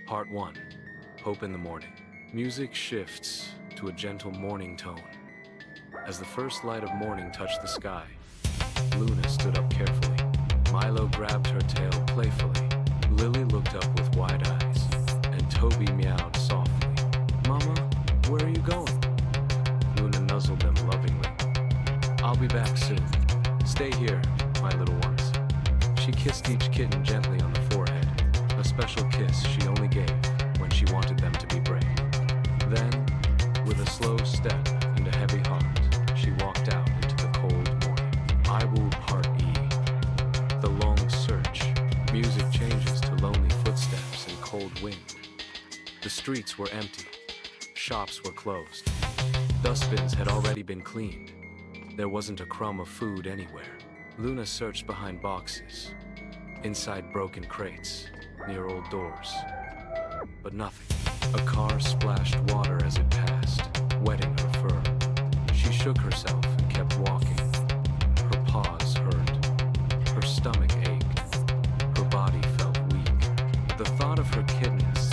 Part 1. Hope in the Morning. Music shifts to a gentle morning tone. As the first light of morning touched the sky, Luna stood up carefully. Milo grabbed her tail playfully. Lily looked up with wide eyes, and Toby meowed softly. "Mama, where are you going?" Luna nuzzled them lovingly. "I'll be back soon. Stay here, my little ones." She kissed each kitten gently on the forehead, a special kiss she only gave when she wanted them to be brave. Then, with a slow step and a heavy heart, she walked out into the cold morning. I will part E. The long search. Music changes to lonely footsteps and cold wind. The streets were empty. Shops were closed. Dustbins had already been cleaned. There wasn't a crumb of food anywhere. Luna searched behind boxes, inside broken crates, near old doors. But nothing. A car splashed water as it passed, wetting her fur. She shook herself and kept walking. Her paws hurt. Her stomach ached. Her body felt weak. The thought of her kittens.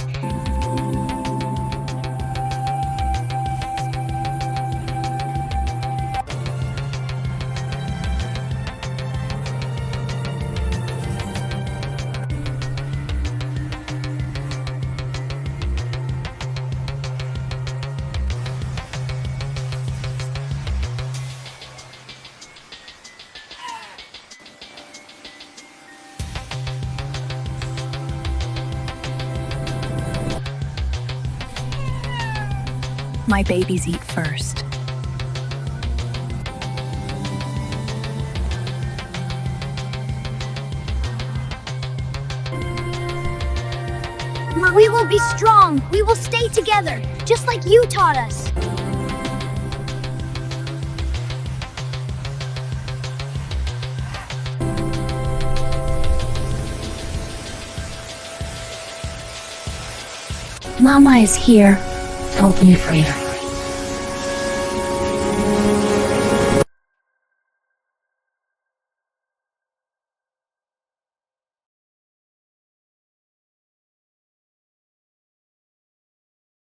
My babies eat first. We will be strong. We will stay together, just like you taught us. Mama is here. Help me, Freya.